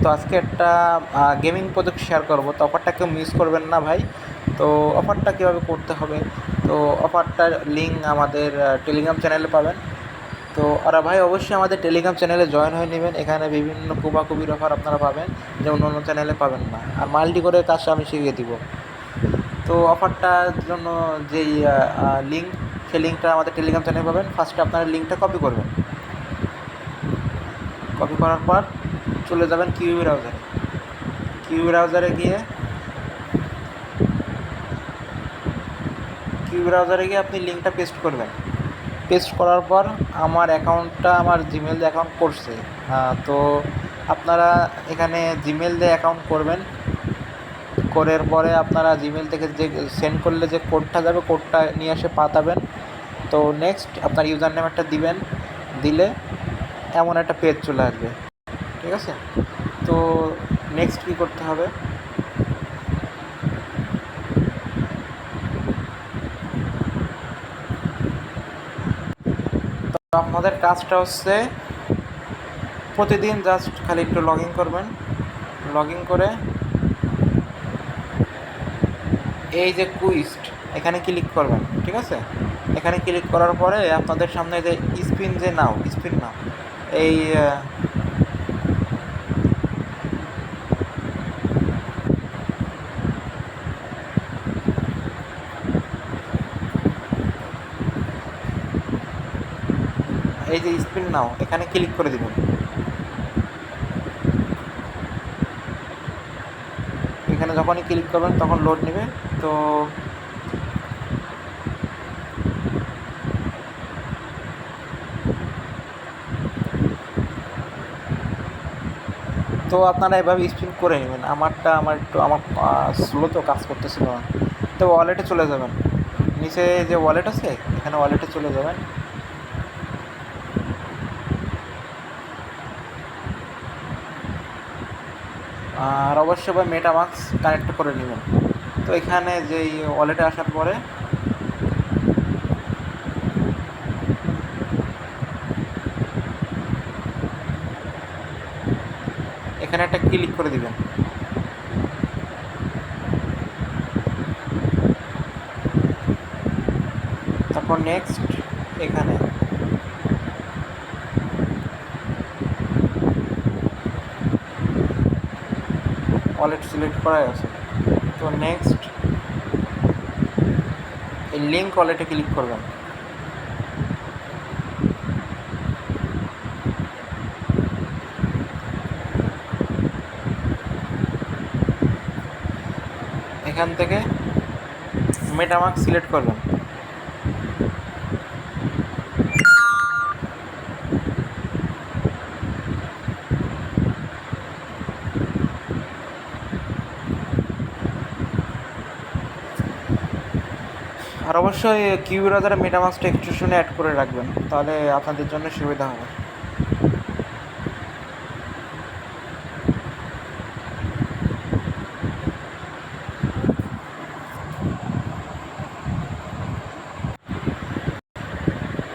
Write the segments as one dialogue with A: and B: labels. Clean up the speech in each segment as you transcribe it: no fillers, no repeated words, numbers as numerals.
A: তো আজকে একটা গেমিং প্রজেক্ট শেয়ার করব, তো অফারটা কেউ মিস করবেন না ভাই। তো অফারটা কীভাবে করতে হবে, তো অফারটার লিঙ্ক আমাদের টেলিগ্রাম চ্যানেলে পাবেন। তো আর ভাই অবশ্যই আমাদের টেলিগ্রাম চ্যানেলে জয়েন হয়ে নেবেন, এখানে বিভিন্ন কুবাকুবির অফার আপনারা পাবেন যে অন্য অন্য চ্যানেলে পাবেন না, আর মাল্টি করে কাজটা আমি শিখিয়ে দিব। তো অফারটার জন্য যেই লিঙ্ক, সেই লিঙ্কটা আমাদের টেলিগ্রাম চ্যানেলে পাবেন। ফার্স্টে আপনারা লিঙ্কটা কপি করবেন, কপি করার পর চলে যাবেন কিউ ব্রাউজারে গিয়ে আপনি লিঙ্কটা পেস্ট করবেন। পেস্ট করার পর আমার জিমেল দিয়ে অ্যাকাউন্ট করছে, তো আপনারা এখানে জিমেল দিয়ে অ্যাকাউন্ট করবেন। করার পরে আপনারা জিমেল থেকে যে সেন্ড করলে যে কোডটা যাবে, কোডটা নিয়ে এসে পাঠাবেন। তো নেক্সট আপনার ইউজার নেম একটা দিবেন, দিলে এমন একটা পেজ চলে আসবে, ঠিক আছে। তো নেক্সট কী করতে হবে, তো আপনাদের কাজটা হচ্ছে প্রতিদিন জাস্ট খালি একটু লগ ইন করবেন। লগ ইন করে এই যে কুইস্ট, এখানে ক্লিক করবেন, ঠিক আছে। এখানে ক্লিক করার পরে আপনাদের সামনে যে স্পিন নাও, এই যে স্পিন নাও, এখানে ক্লিক করে দিবেন। এখানে যখনই ক্লিক করবেন তখন লোড নেবে। তো আপনারা এভাবে স্পিন করে নেবেন। আমার স্লো তো কাজ করতেছিল না। তো ওয়ালেটে চলে যাবেন, নিচে যে ওয়ালেট আছে এখানে ওয়ালেটে চলে যাবেন। আর অবশ্যই মেটামাস্ক কানেক্ট করে নেবেন। তো এখানে যেই ওয়ালেটে আসার পরে এখানে একটা ক্লিক করে দিবেন। তারপর নেক্সট, এখানে ওয়ালেট সিলেক্ট করাই আছে। তো নেক্সট এই লিঙ্ক ওয়ালেটে ক্লিক করবেন। এখান থেকে মেটামাস্ক সিলেক্ট করবেন। আর অবশ্যই কিউ ব্রাউজারে মেটামাস্কটা এক্সটেনশনে অ্যাড করে রাখবেন, তাহলে আপনাদের জন্য সুবিধা হবে।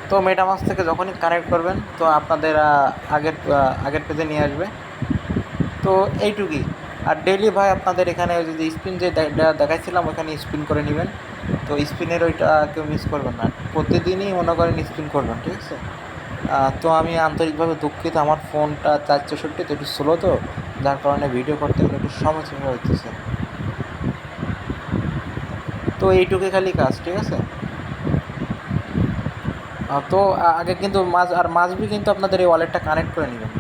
A: তো মেটামাস্ক থেকে যখনই কানেক্ট করবেন তো আপনাদের আগের পেজে নিয়ে আসবে। তো এইটুকুই। আর ডেইলি ভাই আপনাদের এখানে যদি স্পিন যে দেখাইছিলাম ওখানে স্পিন করে নেবেন। তো স্পিনের ওইটা কেউ মিস করবেন না, প্রতিদিনই মনে করেন স্পিন করবেন, ঠিক আছে। তো আমি আন্তরিকভাবে দুঃখিত, আমার ফোনটা 464 তো একটু স্লো, তো যার কারণে ভিডিও করতে গেলে একটু সমস্যা হইতেছে। তো এইটুকুই খালি কাজ, ঠিক আছে। তো আগে কিন্তু মাসবি কিন্তু আপনাদের এই ওয়ালেটটা কানেক্ট করে নেবেন।